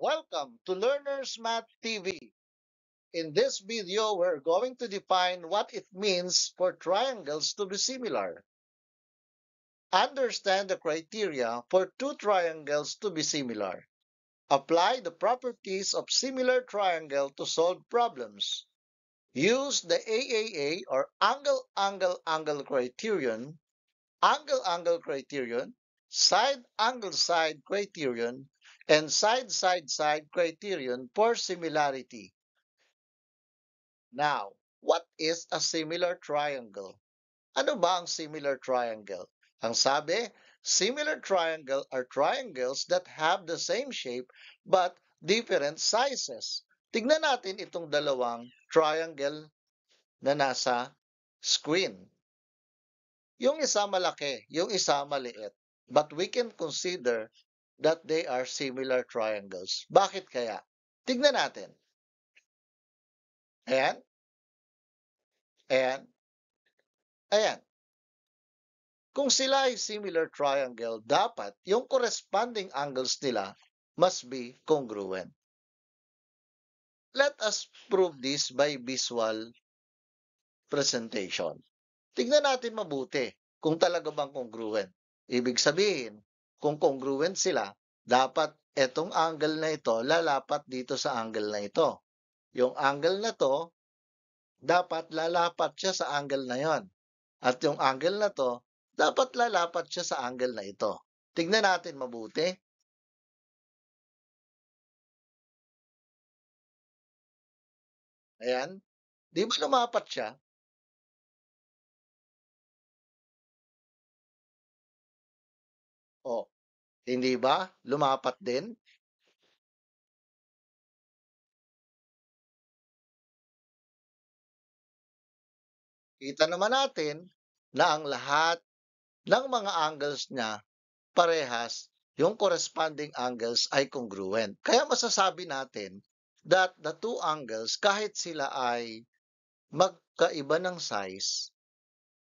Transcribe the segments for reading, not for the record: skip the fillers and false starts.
Welcome to Learners Math TV. In this video, we're going to define what it means for triangles to be similar. Understand the criteria for two triangles to be similar. Apply the properties of similar triangle to solve problems. Use the AAA or angle-angle-angle criterion, angle-angle criterion, side-angle-side criterion, and side-side-side criterion for similarity. Now, what is a similar triangle? Ano ba ang similar triangle? Ang sabi, similar triangle are triangles that have the same shape but different sizes. Tignan natin itong dalawang triangle na nasa screen. Yung isa malaki, yung isa maliit. But we can consider that they are similar triangles. Bakit kaya? Tignan natin. Ayan, ayan, ayan. Kung sila ay similar triangle, dapat yung corresponding angles nila must be congruent. Let us prove this by visual presentation. Tignan natin mabuti kung talaga bang congruent. Ibig sabihin, kung congruent sila, dapat etong angle na ito lalapat dito sa angle na ito. Yung angle na to, dapat lalapat siya sa angle na yon. At yung angle na to, dapat lalapat siya sa angle na ito. Tignan natin mabuti. Ayan. Di ba lumapat siya? O, hindi ba? Lumapat din? Kita naman natin na ang lahat ng mga angles niya parehas, yung corresponding angles ay congruent. Kaya masasabi natin that the two angles, kahit sila ay magkaiba ng size,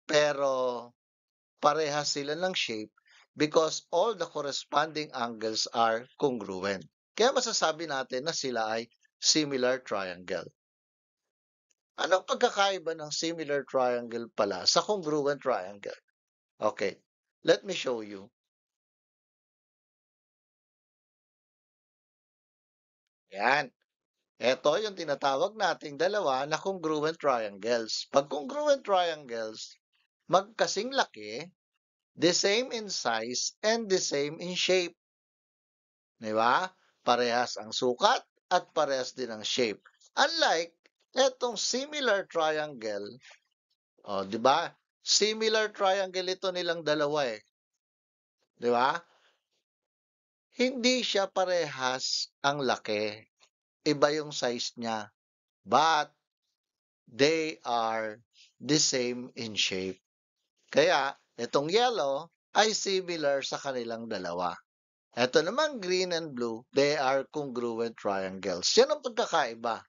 pero parehas sila ng shape because all the corresponding angles are congruent. Kaya masasabi natin na sila ay similar triangle. Anong pagkakaiba ng similar triangle pala sa congruent triangle? Okay, let me show you. Yan. Ito yung tinatawag nating dalawa na congruent triangles. Pag congruent triangles, magkasing laki, the same in size, and the same in shape. Di ba? Parehas ang sukat at parehas din ang shape. Unlike etong similar triangle, di ba? Similar triangle ito nilang dalawa eh. Di ba? Hindi siya parehas ang laki. Iba yung size niya. But they are the same in shape. Kaya, itong yellow ay similar sa kanilang dalawa. Ito naman green and blue, they are congruent triangles. Yan ang pagkakaiba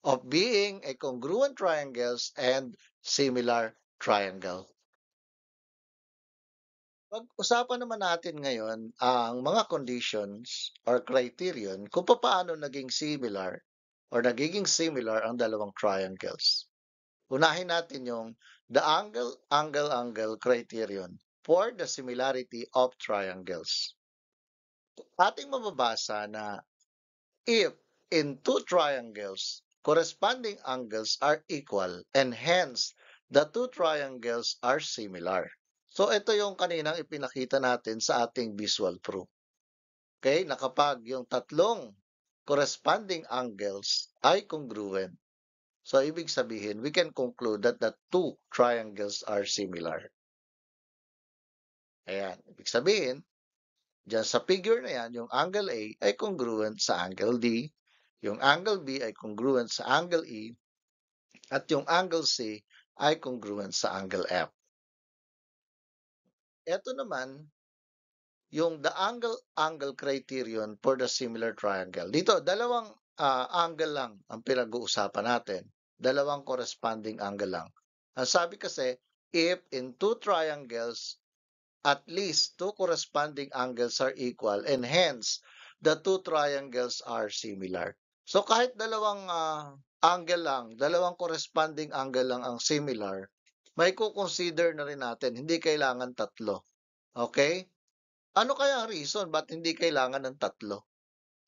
of being a congruent triangles and similar triangle. Pag-usapan naman natin ngayon ang mga conditions or criterion kung paano naging similar or nagiging similar ang dalawang triangles. Unahin natin yung the angle criterion for the similarity of triangles. Ating mababasa na if in two triangles, corresponding angles are equal and hence the two triangles are similar. So ito yung kaninang ipinakita natin sa ating visual proof. Okay, na kapag yung tatlong corresponding angles ay congruent, so ibig sabihin, we can conclude that the two triangles are similar. Ayan, ibig sabihin, dyan sa figure na yan, yung angle A ay congruent sa angle D, yung angle B ay congruent sa angle E, at yung angle C ay congruent sa angle F. Ito naman, yung the angle criterion for the similar triangle. Dito, dalawang angle lang ang pinag-uusapan natin. Dalawang corresponding angle lang. Ang sabi kasi, if in two triangles, at least two corresponding angles are equal and hence the two triangles are similar. So kahit dalawang angle lang, dalawang corresponding angle lang ang similar, may consider na rin natin, hindi kailangan tatlo. Okay? Ano kaya ang reason ba't hindi kailangan ng tatlo?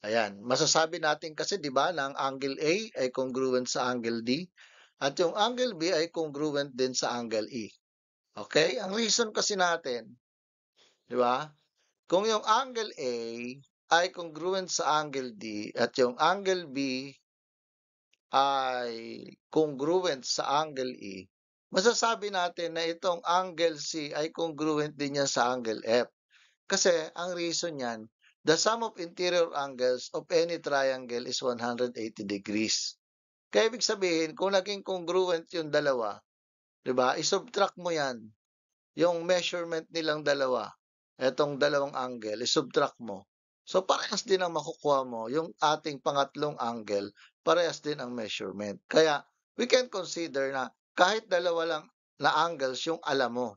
Ayan, masasabi natin kasi 'di ba na ang angle A ay congruent sa angle D at yung angle B ay congruent din sa angle E. Okay? Ang reason kasi natin, 'di ba? Kung yung angle A ay congruent sa angle D at yung angle B ay congruent sa angle E, masasabi natin na itong angle C ay congruent din yan sa angle F. Kasi ang reason yan, the sum of interior angles of any triangle is 180 degrees. Kaya ibig sabihin, kung naging congruent yung dalawa, 'di ba? I-subtract mo yan, yung measurement nilang dalawa, etong dalawang angle, i-subtract mo. So parehas din ang makukuha mo, yung ating pangatlong angle, parehas din ang measurement. Kaya we can consider na kahit dalawa lang na angles yung alam mo,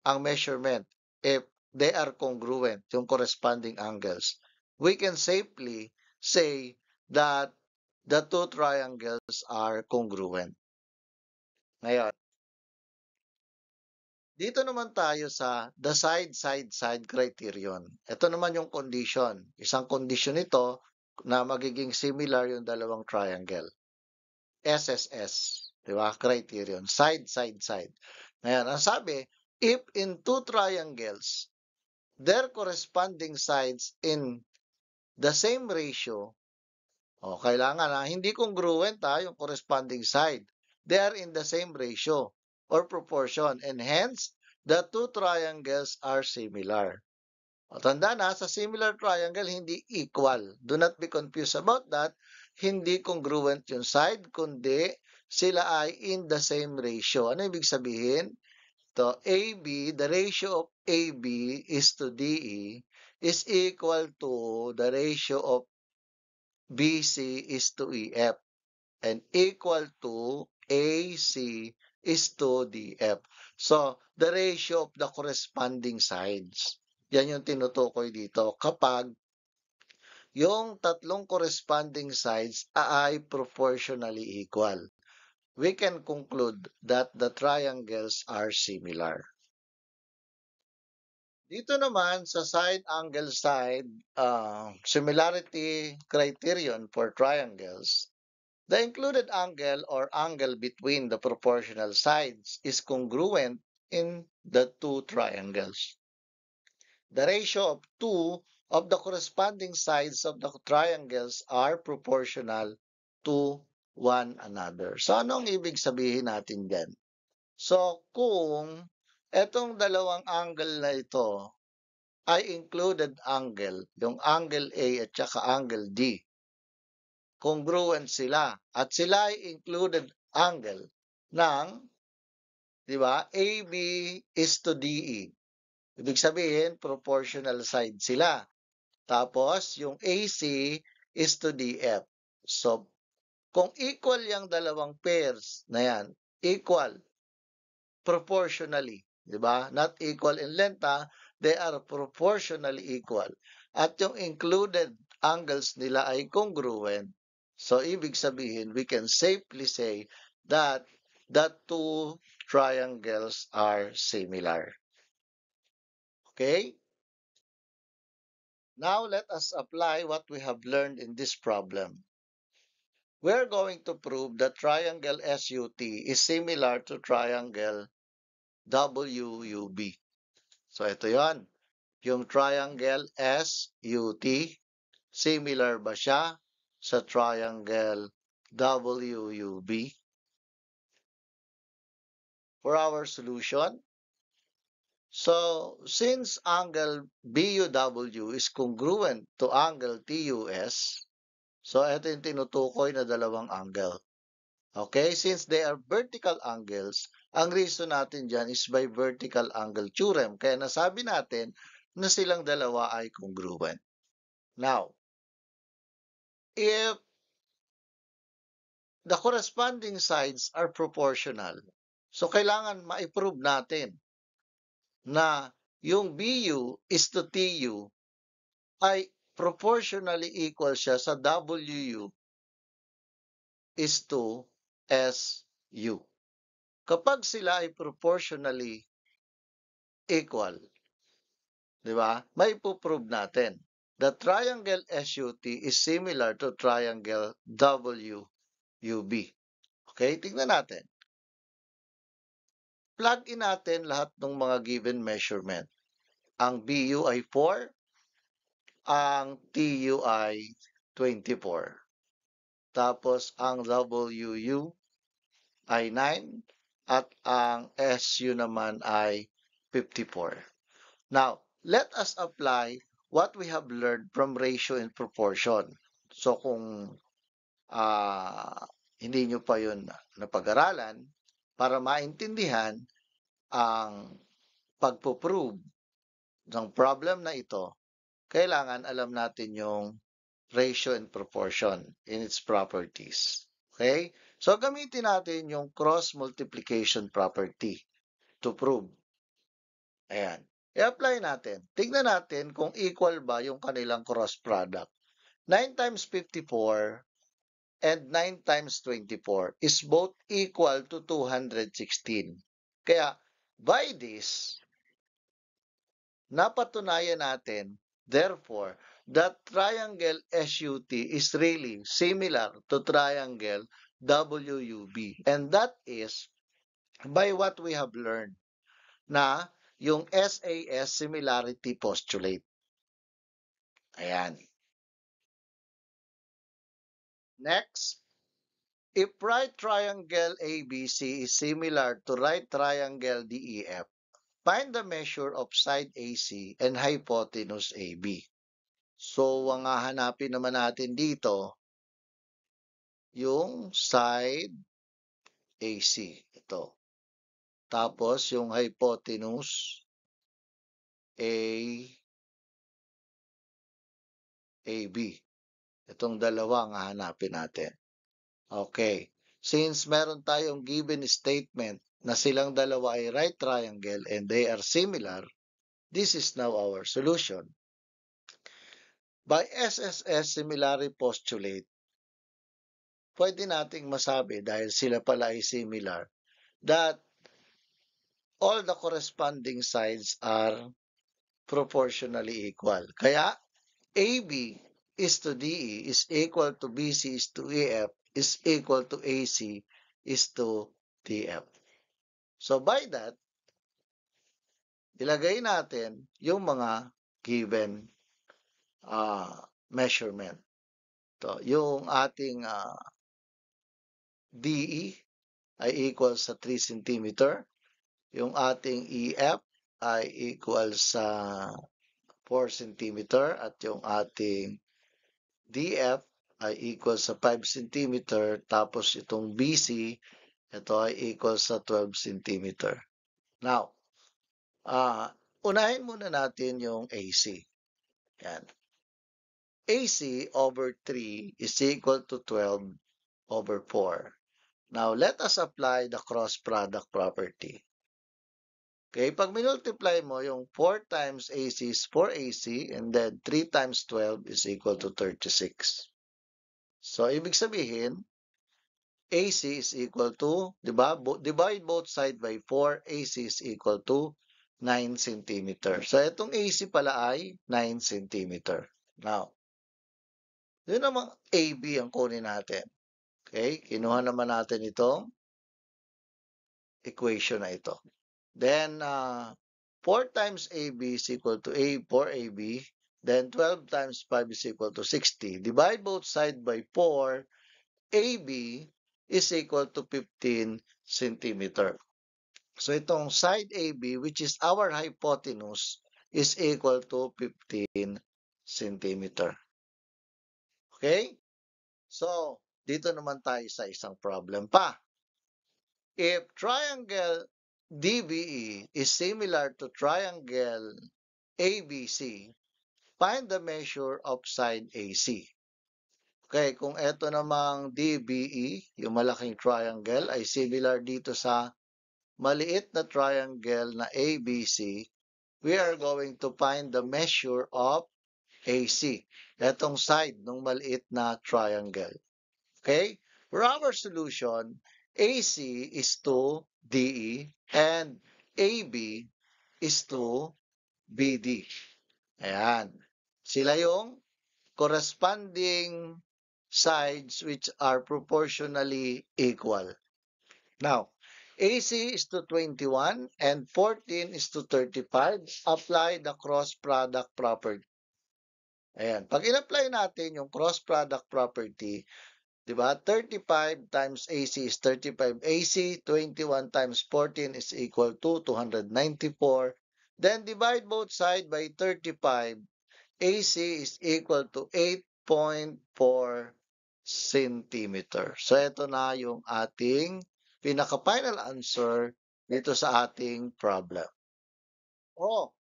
ang measurement, if they are congruent, yung corresponding angles, we can safely say that the two triangles are congruent. Ngayon, dito naman tayo sa the side criterion. Ito naman yung condition. Isang condition ito na magiging similar yung dalawang triangle. SSS, di ba? Criterion. Side. Ngayon, ang sabi, if in two triangles, their corresponding sides in the same ratio, kailangan hindi congruent yung corresponding side. They are in the same ratio or proportion and hence, the two triangles are similar. Tanda na, sa similar triangle, hindi equal. Do not be confused about that. Hindi congruent yung side, kundi sila ay in the same ratio. Ano ibig sabihin? So, AB, the ratio of AB is to DE is equal to the ratio of BC is to EF and equal to AC is to DF. So, the ratio of the corresponding sides. Yan yung tinutukoy dito kapag yung tatlong corresponding sides ay proportionally equal. We can conclude that the triangles are similar. Dito naman sa side-angle side similarity criterion for triangles, the included angle or angle between the proportional sides is congruent in the two triangles. The ratio of two of the corresponding sides of the triangles are proportional to one another. So, anong ibig sabihin natin dyan? So, kung etong dalawang angle na ito ay included angle, yung angle A at saka angle D, congruent sila at sila ay included angle ng, di ba, AB is to DE. Ibig sabihin, proportional side sila. Tapos, yung AC is to DF. So, kung equal yung dalawang pairs na yan, equal proportionally, di ba? Not equal in length, they are proportionally equal. At yung included angles nila ay congruent. So, ibig sabihin, we can safely say that the two triangles are similar. Okay? Now, let us apply what we have learned in this problem. We're going to prove that triangle SUT is similar to triangle WUB. So, ito yon. Yung triangle SUT, similar ba siya sa triangle WUB? For our solution, so since angle BUW is congruent to angle TUS, so ito yung tinutukoy na dalawang angle. Okay, since they are vertical angles, ang reason natin dyan is by vertical angle theorem. Kaya nasabi natin na silang dalawa ay congruent. Now, if the corresponding sides are proportional, so kailangan ma-prove natin na yung BU is to TU ay proportionally equal siya sa WU is to SU. Kapag sila ay proportionally equal, di ba? May prove natin. The triangle SUT is similar to triangle WUB. Okay, tingnan natin. Plug in natin lahat ng mga given measurement. Ang BU ay 4, ang TU ay 24. Tapos ang WU ay 9 at ang SU naman ay 54. Now, let us apply what we have learned from ratio and proportion. So kung hindi nyo pa yun napag-aralan, para maintindihan ang pagpo-prove ng problem na ito, kailangan alam natin yung ratio and proportion in its properties. Okay? So, gamitin natin yung cross multiplication property to prove. Ayan. I-apply natin. Tignan natin kung equal ba yung kanilang cross product. 9 times 54 and 9 times 24 is both equal to 216. Kaya, by this, napatunayan natin, therefore, that triangle SUT is really similar to triangle WUB. And that is by what we have learned na yung SAS similarity postulate. Ayan. Next, if right triangle ABC is similar to right triangle DEF, find the measure of side AC and hypotenuse AB. So, ang hahanapin naman natin dito, yung side AC. Ito. Tapos, yung hypotenuse AB. Itong dalawa ang hahanapin natin. Okay. Since meron tayong given statement na silang dalawa ay right triangle and they are similar, this is now our solution. By SSS similarity postulate, pwede nating masabi dahil sila pala ay similar that all the corresponding sides are proportionally equal. Kaya AB is to DE is equal to BC is to EF is equal to AC is to TF. So by that, ilagay natin yung mga given measurement. So, yung ating DE ay equal sa 3 cm. Yung ating EF ay equal sa 4 cm. At yung ating DF ay equal sa 5 cm. Tapos itong BC, ito ay equal sa 12 cm. Now, unahin muna natin yung AC. Yan. AC over 3 is equal to 12 over 4. Now, let us apply the cross product property. Okay, pag minultiply mo, yung 4 times AC is 4AC and then 3 times 12 is equal to 36. So, ibig sabihin, AC is equal to, di ba? Divide both sides by 4, AC is equal to 9 cm. So, itong AC pala ay 9 cm. Now, yun namang AB ang kunin natin. Okay, kinuha naman natin itong equation na ito. Then, 4 times AB is equal to 4AB. Then, 12 times 5 is equal to 60. Divide both sides by 4. AB is equal to 15 cm. So, itong side AB, which is our hypotenuse, is equal to 15 cm. Okay? So, dito naman tayo sa isang problem pa. If triangle DBE is similar to triangle ABC, find the measure of side AC. Okay, kung ito namang DBE, yung malaking triangle, ay similar dito sa maliit na triangle na ABC, we are going to find the measure of AC. Itong side ng maliit na triangle. Okay? For our solution, AC is to DE and AB is to BD. Ayan. Sila yung corresponding sides which are proportionally equal. Now, AC is to 21 and 14 is to 35. Apply the cross product property. Ayan. Pag in-apply natin yung cross product property, di ba? 35 times AC is 35 AC, 21 times 14 is equal to 294. Then divide both sides by 35. AC is equal to 8.4 centimeter. So ito na yung ating pinaka-final answer dito sa ating problem. Oh,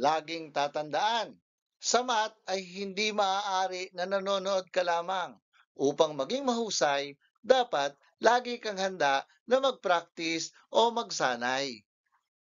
laging tatandaan, sa math ay hindi maaari na nanonood ka lamang. Upang maging mahusay, dapat lagi kang handa na mag-practice o magsanay.